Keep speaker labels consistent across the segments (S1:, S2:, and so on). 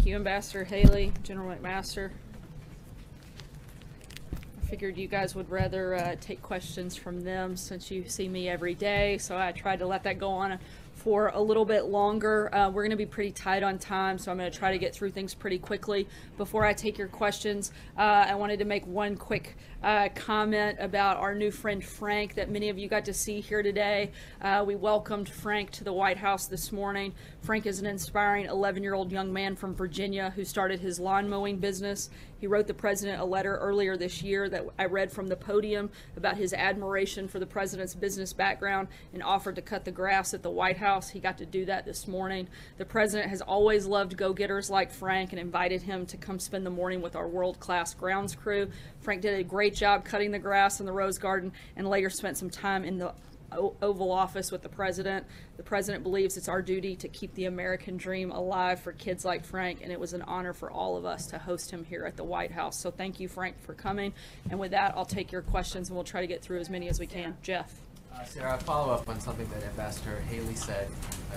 S1: you, Ambassador Haley, General McMaster. I figured you guys would rather take questions from them since you see me every day, so I tried to let that go on for a little bit longer. We're going to be pretty tight on time, so I'm going to try to get through things pretty quickly. Before I take your questions, I wanted to make one quick comment about our new friend Frank that many of you got to see here today. We welcomed Frank to the White House this morning. Frank is an inspiring 11-year-old young man from Virginia who started his lawn mowing business. He wrote the president a letter earlier this year that I read from the podium about his admiration for the president's business background and offered to cut the grass at the White House. He got to do that this morning. The president has always loved go-getters like Frank and invited him to come spend the morning with our world-class grounds crew. Frank did a great job cutting the grass in the Rose Garden and later spent some time in the Oval Office with the president. The president believes it's our duty to keep the American dream alive for kids like Frank, and it was an honor for all of us to host him here at the White House. So thank you, Frank, for coming. And with that, I'll take your questions and we'll try to get through as many as we can. Jeff.
S2: Sarah, a follow-up on something that Ambassador Haley said.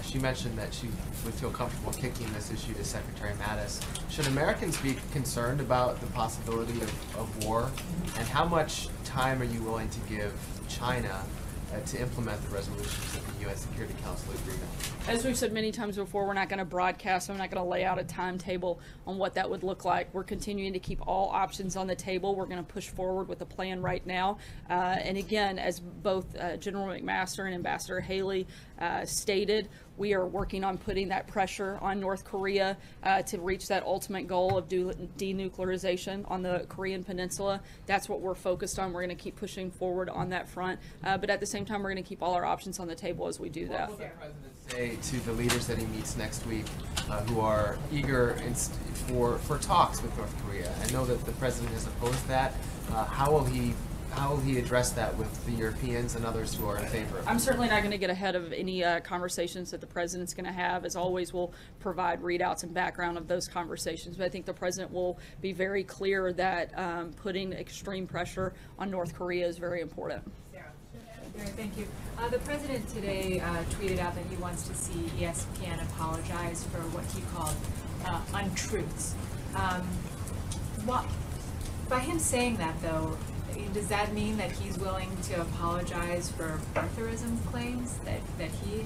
S2: She mentioned that she would feel comfortable kicking this issue to Secretary Mattis. Should Americans be concerned about the possibility of war? And how much time are you willing to give China to implement the resolutions that the UN Security Council agreed on?
S1: As we've said many times before, we're not going to broadcast. I'm not going to lay out a timetable on what that would look like. We're continuing to keep all options on the table. We're going to push forward with a plan right now. And again, as both General McMaster and Ambassador Haley stated, we are working on putting that pressure on North Korea to reach that ultimate goal of denuclearization on the Korean Peninsula. That's what we're focused on. We're going to keep pushing forward on that front. But at the same time, we're going to keep all our options on the table as we do that.
S2: What will the president say to the leaders that he meets next week who are eager for talks with North Korea? I know that the president has opposed that. How will he address that with the Europeans and others who are in favor of it?
S1: I'm certainly not going to get ahead of any conversations that the president's going to have. As always, we'll provide readouts and background of those conversations. But I think the president will be very clear that putting extreme pressure on North Korea is very important.
S3: Thank you. The president today tweeted out that he wants to see ESPN apologize for what he called untruths. By him saying that, though, does that mean that he's willing to apologize for birtherism claims that he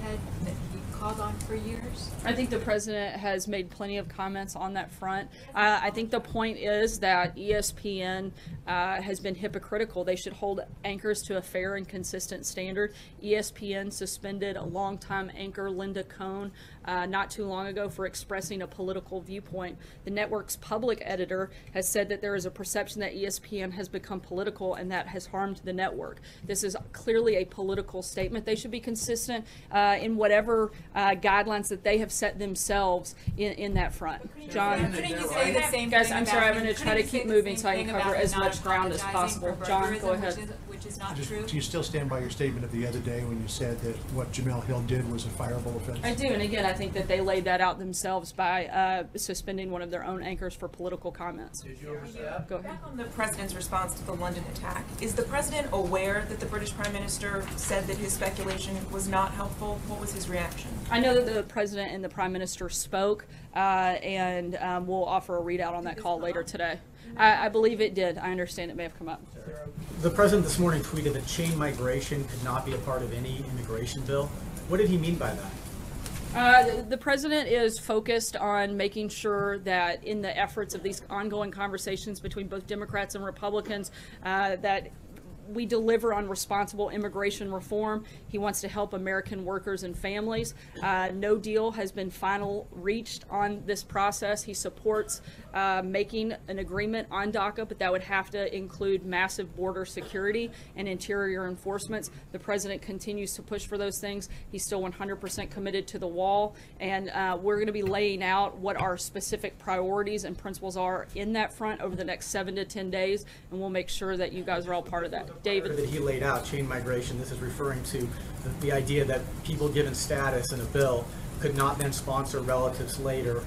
S3: called on for years?
S1: I think the president has made plenty of comments on that front. I think the point is that ESPN has been hypocritical. They should hold anchors to a fair and consistent standard. ESPN suspended a longtime anchor, Linda Cohn, not too long ago for expressing a political viewpoint. The network's public editor has said that there is a perception that ESPN has become political and that has harmed the network. This is clearly a political statement. They should be consistent in whatever guidelines that they have set themselves in that front. John? Guys, I'm sorry, I'm going to try to keep moving so I can cover as much ground as possible. John, go ahead.
S3: Which is not true.
S4: Do you still stand by your statement of the other day when you said that what Jamel Hill did was a fireable offense?
S1: I do, and again, I think that they laid that out themselves by suspending one of their own anchors for political comments.
S4: Did you overstep?
S1: Go ahead.
S5: Back on the president's response to the London attack, is the president aware that the British Prime Minister said that his speculation was not helpful? What was his reaction?
S1: I know that the president and the prime minister spoke, and we'll offer a readout on that call later today. I believe it did. I understand it may have come up.
S6: The president this morning tweeted that chain migration could not be a part of any immigration bill. What did he mean by that?
S1: The president is focused on making sure that in the efforts of these ongoing conversations between both Democrats and Republicans, that we deliver on responsible immigration reform. He wants to help American workers and families. No deal has been reached on this process. He supports making an agreement on DACA, but that would have to include massive border security and interior enforcements. The president continues to push for those things. He's still 100% committed to the wall, and we're going to be laying out what our specific priorities and principles are in that front over the next 7 to 10 days, and we'll make sure that you guys are all part of that. David?
S6: That he laid out, chain migration, this is referring to the idea that people given status in a bill could not then sponsor relatives later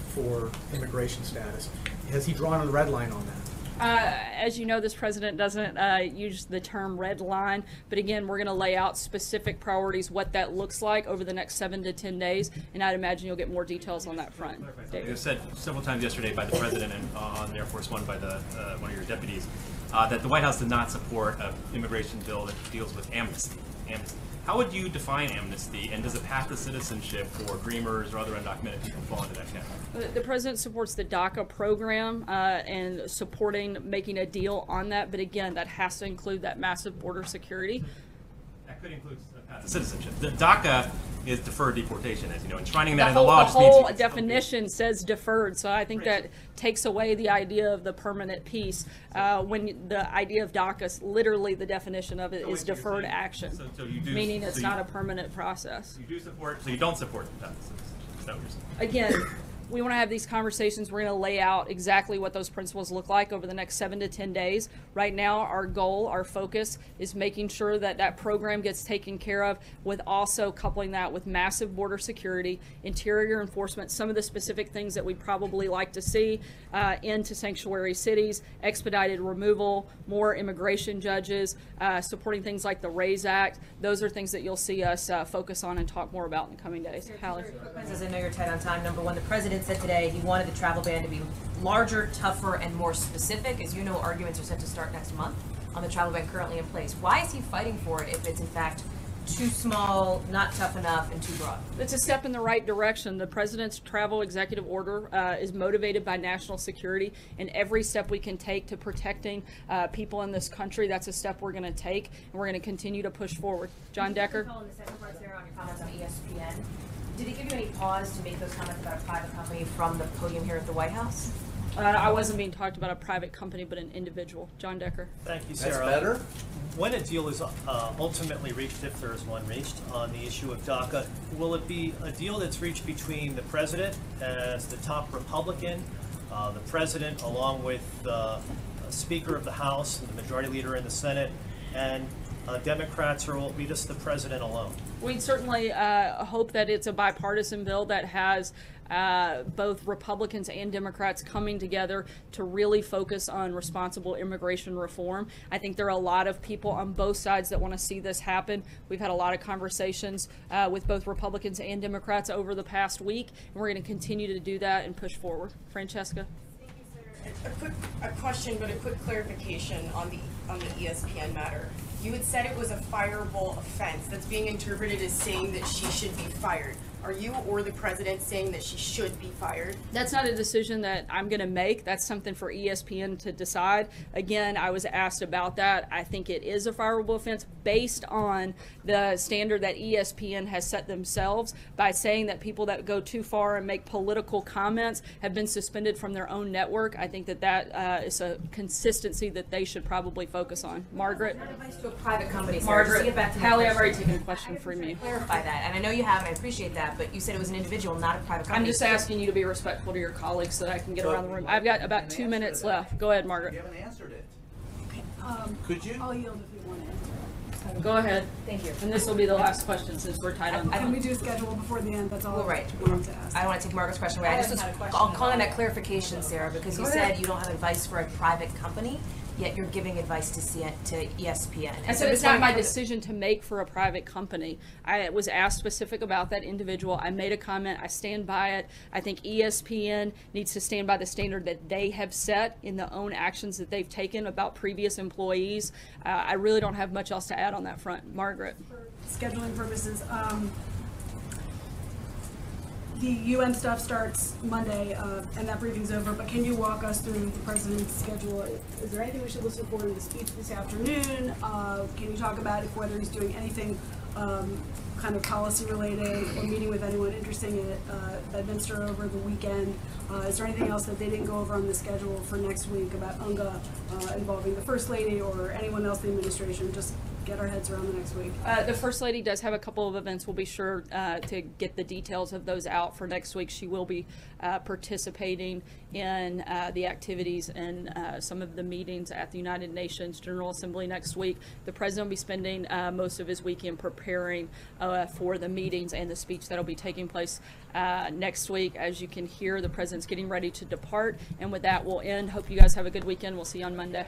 S6: for immigration status. Has he drawn a red line on that?
S1: As you know, this president doesn't use the term red line, but again, we're going to lay out specific priorities, what that looks like over the next 7 to 10 days, and I'd imagine you'll get more details on that front.
S7: It was said several times yesterday by the president and on Air Force One by the one of your deputies that the White House did not support an immigration bill that deals with amnesty. How would you define amnesty, and does a path to citizenship for Dreamers or other undocumented people fall into that category?
S1: The president supports the DACA program and supporting making a deal on that, but again, that has to include that massive border security.
S7: That could include a path to citizenship. The DACA is deferred deportation, as you know, enshrining that in
S1: The
S7: the law.
S1: the whole definition says deferred, so I think that takes away the idea of the permanent piece. When the idea of DACA, literally the definition of it is deferred action,
S7: So you do,
S1: meaning it's
S7: so
S1: not a permanent process.
S7: You do support, so you don't support the path to citizenship. Is that what you're saying?
S1: Again, we want to have these conversations. We're going to lay out exactly what those principles look like over the next 7 to 10 days. Right now, our goal, our focus is making sure that that program gets taken care of, with also coupling that with massive border security, interior enforcement, some of the specific things that we'd probably like to see into sanctuary cities, expedited removal, more immigration judges, supporting things like the RAISE Act. Those are things that you'll see us focus on and talk more about in the coming days. Hallie.
S8: As I know you're tight on time, number one, the president said today he wanted the travel ban to be larger, tougher, and more specific. As you know, arguments are set to start next month on the travel ban currently in place. Why is he fighting for it if it's in fact too small, not tough enough, and too broad?
S1: It's a step in the right direction. The president's travel executive order is motivated by national security, and every step we can take to protecting people in this country, that's a step we're going to take, and we're going to continue to push forward. John Decker?
S8: In the second part there on your comments on ESPN, did he give you any pause to make those comments about a private company from the podium here at the White House?
S1: I wasn't being talked about a private company, but an individual. John Decker.
S9: Thank you,
S2: That's
S9: Sarah.
S2: better?
S9: When a deal is ultimately reached, if there is one reached, on the issue of DACA, will it be a deal that's reached between the president as the top Republican, the president along with the Speaker of the House and the Majority Leader in the Senate, and Democrats, or will it be just the president alone?
S1: We'd certainly hope that it's a bipartisan bill that has both Republicans and Democrats coming together to really focus on responsible immigration reform. I think there are a lot of people on both sides that want to see this happen. We've had a lot of conversations with both Republicans and Democrats over the past week, and we're going to continue to do that and push forward. Francesca?
S10: A question, but a quick clarification on the ESPN matter. You had said it was a fireable offense. That's being interpreted as saying that she should be fired. Are you or the president saying that she should be fired?
S1: That's not a decision that I'm going to make. That's something for ESPN to decide. Again, I was asked about that. I think it is a fireable offense based on the standard that ESPN has set themselves by saying that people that go too far and make political comments have been suspended from their own network. I think that that is a consistency that they should probably focus on. Margaret?
S8: Advice to a private company, Sarah. Just to get back to my
S1: Hallie, I've
S8: question.
S1: already taken a question from you.
S8: Clarify that, and I know you have, and I appreciate that, but you said it was an individual, not a private company.
S1: I'm just asking you to be respectful to your colleagues so that I can get around the room. I've got about 2 minutes left. Go ahead, Margaret.
S11: You haven't answered it.
S10: Could you? I'll yield if you want to.
S1: Go ahead.
S8: Thank you.
S1: And this will be the last question since we're tight on
S8: I
S1: time.
S8: don't-
S10: do schedule before the end? That's all.
S8: Well, right.
S10: I wanted to ask.
S8: I don't want to take Margaret's question away. I'll call on that clarification, Sarah, because you said you don't have advice for a private company, yet you're giving advice to ESPN.
S1: I said it's not my decision to make for a private company. I was asked specific about that individual. I made a comment. I stand by it. I think ESPN needs to stand by the standard that they have set in the own actions that they've taken about previous employees. I really don't have much else to add on that front. Margaret.
S10: For scheduling purposes, the UN stuff starts Monday, and that briefing's over, but can you walk us through the president's schedule? Is there anything we should listen for in the speech this afternoon? Can you talk about whether he's doing anything kind of policy related or meeting with anyone interesting at Bedminster over the weekend? Is there anything else that they didn't go over on the schedule for next week about UNGA involving the First Lady or anyone else in the administration? Just get our heads around the next week?
S1: The First Lady does have a couple of events. We'll be sure to get the details of those out for next week. She will be participating in the activities and some of the meetings at the United Nations General Assembly next week. The President will be spending most of his weekend preparing for the meetings and the speech that will be taking place next week. As you can hear, the President's getting ready to depart. And with that, we'll end. Hope you guys have a good weekend. We'll see you on Monday.